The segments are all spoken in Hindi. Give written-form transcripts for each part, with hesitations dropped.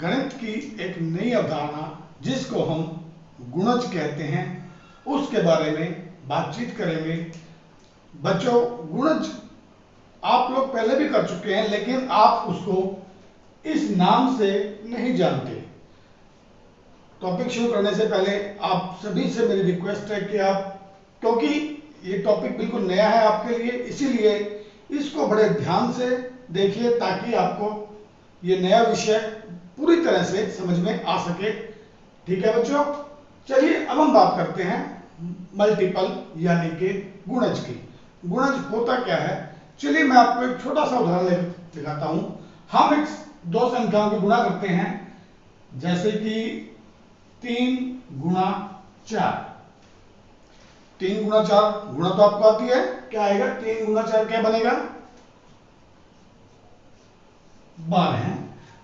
गणित की एक नई अवधारणा जिसको हम गुणज कहते हैं उसके बारे में बातचीत करेंगे। बच्चों, गुणज आप लोग पहले भी कर चुके हैं, लेकिन आप उसको इस नाम से नहीं जानते। टॉपिक शुरू करने से पहले आप सभी से मेरी रिक्वेस्ट है कि आप, क्योंकि ये टॉपिक बिल्कुल नया है आपके लिए, इसीलिए इसको बड़े ध्यान से देखिए ताकि आपको ये नया विषय पूरी तरह से समझ में आ सके। ठीक है बच्चों, चलिए अब हम बात करते हैं मल्टीपल यानी कि गुणज की। गुणज होता क्या है, चलिए मैं आपको एक छोटा सा उदाहरण दिखाता हूं। हम एक दो संख्याओं को गुणा करते हैं, जैसे कि 3 गुणा 4। 3 गुणा 4 गुणा तो आपको आती है, क्या आएगा? 3 गुणा 4 क्या बनेगा? 12 है।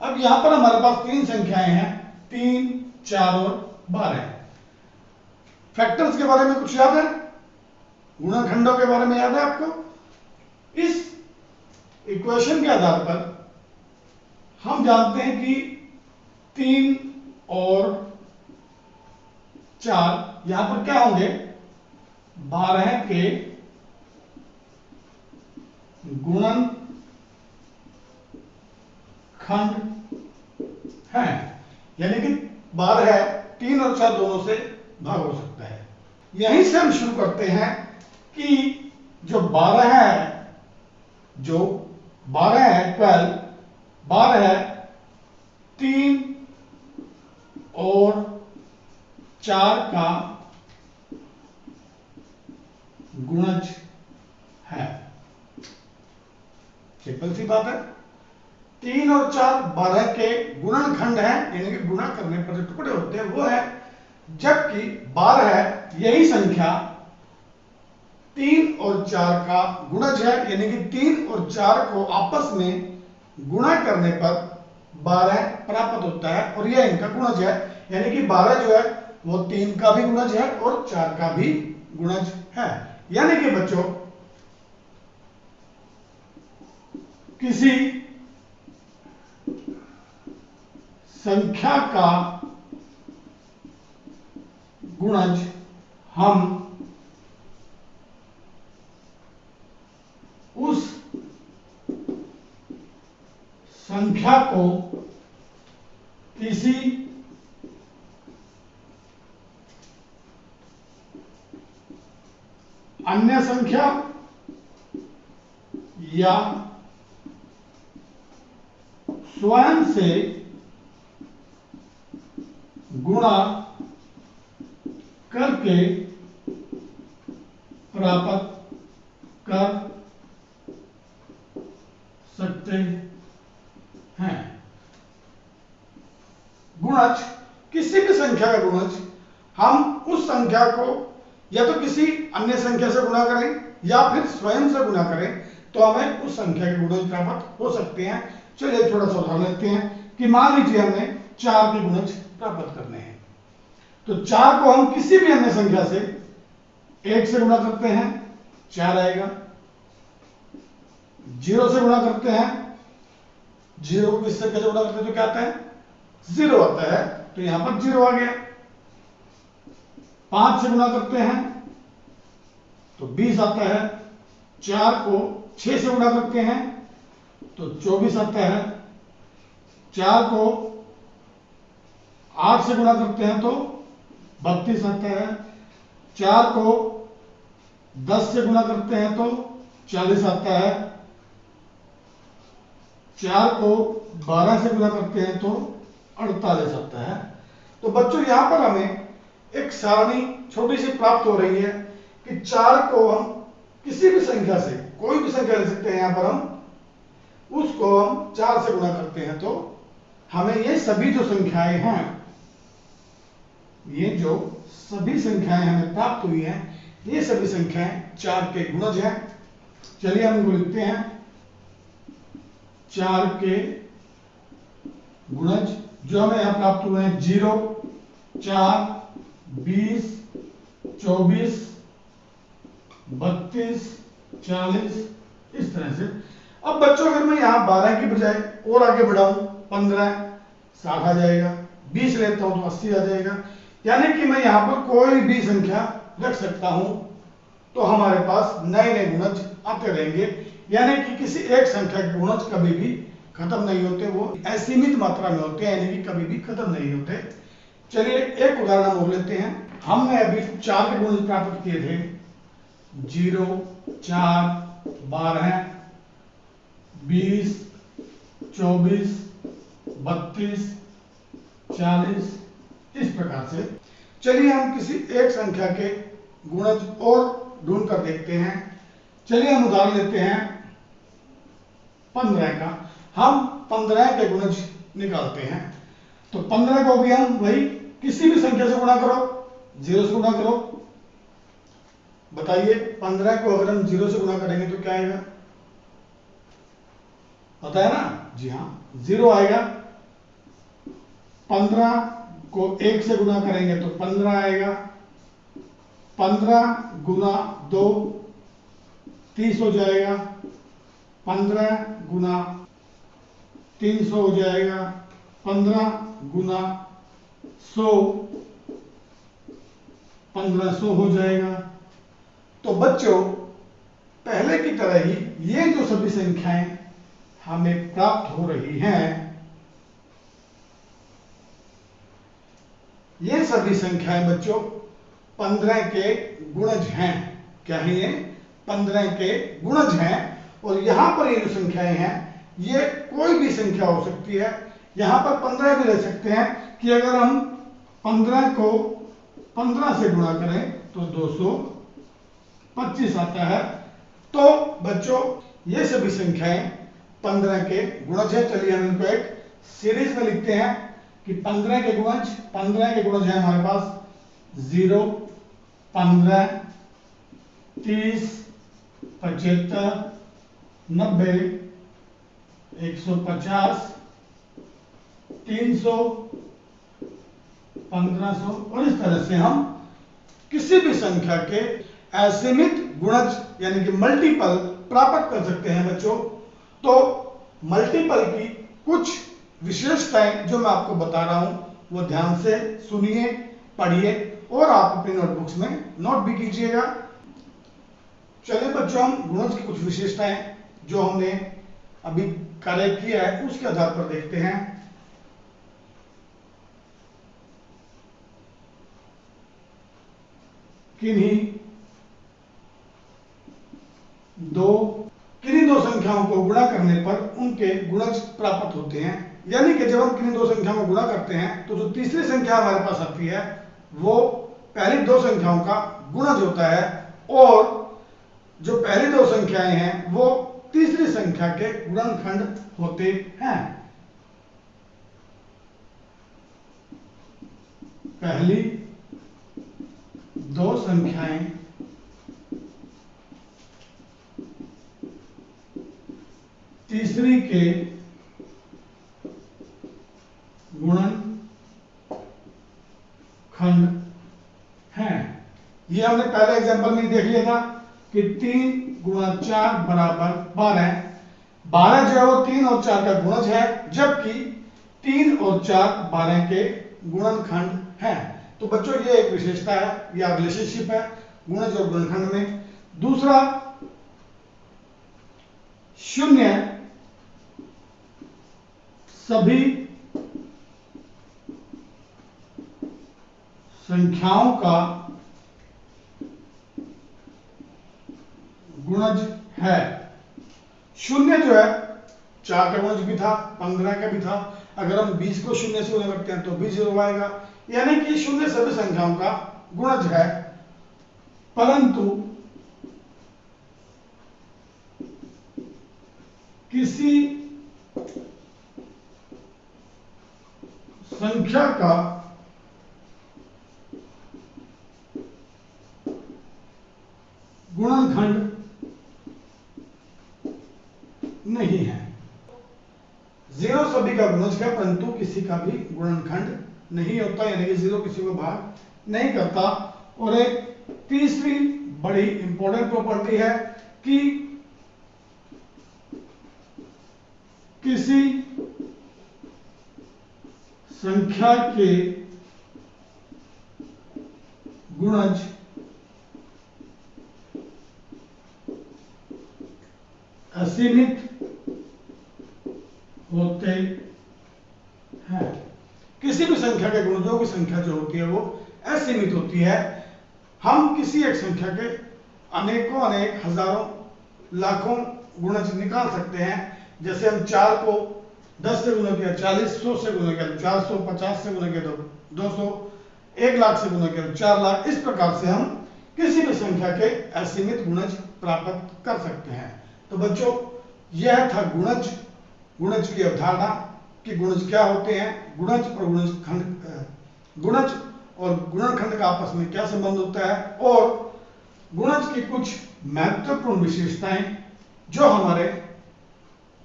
अब यहां पर हमारे पास तीन संख्याएं हैं, 3, 4 और 12। फैक्टर्स के बारे में कुछ याद है? गुणनखंडों के बारे में याद है आपको? इस इक्वेशन के आधार पर हम जानते हैं कि 3 और 4 यहां पर क्या होंगे? 12 के गुणनखंड है, यानी कि 12 है, 3 और 4 दोनों से भाग हो सकता है। यहीं से हम शुरू करते हैं कि जो 12 है, 12 है 3 और 4 का गुणज है। सिंपल सी बात है, 3 और 4 12 के गुणनखंड है, यानी कि गुणा करने पर जो टुकड़े होते हैं वो है। जबकि 12 है, यही संख्या 3 और 4 का गुणज है, यानी कि 3 और 4 को आपस में गुणा करने पर 12 प्राप्त होता है और यह इनका गुणज है। यानी कि 12 जो है वो 3 का भी गुणज है और 4 का भी गुणज है। यानी कि बच्चों, किसी संख्या का गुणज हम उस संख्या को किसी अन्य संख्या या स्वयं से गुणा करके प्राप्त कर सकते हैं। गुणज, किसी भी संख्या का गुणज हम उस संख्या को या तो किसी अन्य संख्या से गुणा करें या फिर स्वयं से गुणा करें तो हमें उस संख्या के गुणज प्राप्त हो सकते हैं। चलिए थोड़ा सा उदाहरण लेते हैं कि मान लीजिए हमें 4 के गुणज प्राप्त करने हैं, तो 4 को हम किसी भी अन्य संख्या से 1 से गुणा करते हैं, 4 आएगा। 0 से गुणा करते हैं, 0 को किससे कैसे गुणा करते हैं तो क्या आता है? 0 आता है, तो यहां पर 0 आ गया। 5 से गुणा करते हैं तो 20 आता है। 4 को 6 से गुणा करते हैं तो 24 आता है। 4 को 8 से गुणा करते हैं तो 32 आता है। 4 को 10 से गुणा करते हैं तो 40 आता है। 4 को 12 से गुणा करते हैं तो 48 आता है। तो बच्चों, यहां पर हमें एक सारणी छोटी सी प्राप्त हो रही है कि 4 को हम किसी भी संख्या से, कोई भी संख्या ले सकते हैं, यहां पर हम उसको हम 4 से गुणा करते हैं तो हमें ये सभी जो संख्याएं हैं, ये जो सभी संख्याएं हमें प्राप्त हुई हैं, ये सभी संख्याएं 4 के गुणज हैं। चलिए हम इनको लिखते हैं। 4 के गुणज जो हमें यहां प्राप्त हुए हैं 0, 4, 20, 24, 32, 40, इस तरह से। अब बच्चों, अगर मैं यहां 12 की बजाय और आगे बढ़ाऊं, 15, 60 आ जाएगा, 20 लेता हूं तो 80 आ जाएगा। यानी कि मैं यहां पर कोई भी संख्या रख सकता हूं तो हमारे पास नए नए गुणज आते रहेंगे। यानी कि किसी एक संख्या के गुणज कभी भी खत्म नहीं होते, वो असीमित मात्रा में होते हैं, यानी कि कभी भी खत्म नहीं होते। चलिए एक उदाहरण हम और लेते हैं। हमने अभी 4 के गुणज प्राप्त किए थे, 0, 4, 12, 20, 24, 32, 40, इस प्रकार से। चलिए हम किसी एक संख्या के गुणज और ढूंढ कर देखते हैं। चलिए हम उदाहरण लेते हैं 15 का। हम 15 के गुणज निकालते हैं। तो 15 को भी हम वही किसी भी संख्या से गुणा करो, 0 से गुणा करो। बताइए 15 को अगर हम 0 से गुणा करेंगे तो क्या आएगा? पता है ना? जी हाँ, 0 आएगा। 15 को 1 से गुणा करेंगे तो 15 आएगा। 15 गुना 2 30 हो जाएगा। 15 गुना 300 हो जाएगा। 15 गुना 100 1500 हो जाएगा। तो बच्चों, पहले की तरह ही ये जो सभी संख्याएं हमें प्राप्त हो रही हैं, ये सभी संख्याएं बच्चों 15 के गुणज हैं। क्या है ये? 15 के गुणज हैं। और यहां पर ये जो संख्याएं हैं, ये कोई भी संख्या हो सकती है। यहां पर 15 भी ले सकते हैं कि अगर हम 15 को 15 से गुणा करें तो 225 आता है। तो बच्चों, ये सभी संख्याएं 15 के गुणज है। चलिए हम इनको एक सीरीज में लिखते हैं कि 15 के गुणज है हमारे पास 0, 15, 30, 75, 90, 150, 300, 1500 और इस तरह से हम किसी भी संख्या के असीमित गुणज यानी कि मल्टीपल प्राप्त कर सकते हैं बच्चों। तो मल्टीपल की कुछ विशेषताएं जो मैं आपको बता रहा हूं, वो ध्यान से सुनिए, पढ़िए और आप अपनी नोटबुक्स में नोट भी कीजिएगा। चलिए बच्चों, हम गुणज की कुछ विशेषताएं जो हमने अभी कार्य किया है उसके आधार पर देखते हैं। किन्हीं दो संख्याओं को गुणा करने पर उनके गुणज प्राप्त होते हैं। यानी कि जब हम किन्हीं दो संख्याओं को गुणा करते हैं तो जो तीसरी संख्या हमारे पास आती है वो पहली दो संख्याओं का गुणज होता है, और जो पहली दो संख्याएं हैं वो तीसरी संख्या के गुणनखंड होते हैं। पहली दो संख्याएं तीसरी के गुणनखंड हैं। ये हमने पहले एग्जांपल में देख लिया था कि 3 गुणा 4 बराबर 12। 12 जो है वो 3 और 4 का गुणज है, जबकि 3 और 4 12 के गुणनखंड हैं। तो बच्चों, ये एक विशेषता है या रिलेशनशिप है गुणज और गुणनखंड में। दूसरा, शून्य सभी संख्याओं का गुणज है। शून्य जो है 4 का गुणज भी था, 15 का भी था। अगर हम 20 को शून्य से गुणा करते हैं तो भी 0 आएगा। यानी कि शून्य सभी संख्याओं का गुणज है। परंतु किसी संख्या का गुणनखंड नहीं है। 0 सभी का गुणज है, परंतु किसी का भी गुणनखंड नहीं होता, यानी कि 0 किसी को भाग नहीं करता। और एक तीसरी बड़ी इंपॉर्टेंट प्रॉपर्टी है कि किसी संख्या के गुणज असीमित होते हैं। किसी भी संख्या के गुणजों की संख्या जो होती है वो असीमित होती है। हम किसी एक संख्या के अनेकों अनेक हजारों लाखों गुणज निकाल सकते हैं। जैसे हम 4 को 10 से गुणा किया 40, 100 से गुणा किया 400, 50 से गुणा किया तो 200, 1 लाख से गुणा किया तो 4 लाख। इस प्रकार से हम किसी भी संख्या के असीमित गुणज प्राप्त कर सकते हैं। तो बच्चों, यह था गुणज, गुणज की अवधारणा कि गुणज क्या होते हैं, गुणज और गुणनखंड का आपस में क्या संबंध होता है, और गुणज की कुछ महत्वपूर्ण विशेषताएं जो हमारे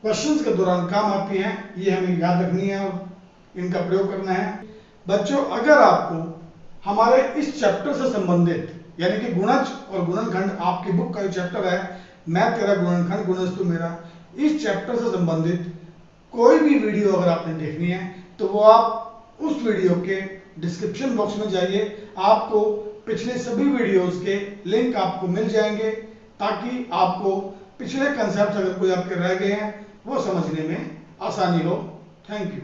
क्वेश्चंस के दौरान काम आती हैं, ये हमें याद रखनी है और इनका प्रयोग करना है। बच्चों, अगर आपको हमारे इस चैप्टर से संबंधित यानी कि गुणज और गुणनखंड, आपकी बुक का जो चैप्टर है मैं तेरा गुणनखंड गुणज तू मेरा, इस चैप्टर से संबंधित कोई भी वीडियो अगर आपने देखनी है तो वो आप उस वीडियो के डिस्क्रिप्शन बॉक्स में जाइए, आपको पिछले सभी वीडियोस के लिंक आपको मिल जाएंगे, ताकि आपको पिछले कंसेप्ट अगर कोई आपके रह गए हैं वो समझने में आसानी हो। Thank you.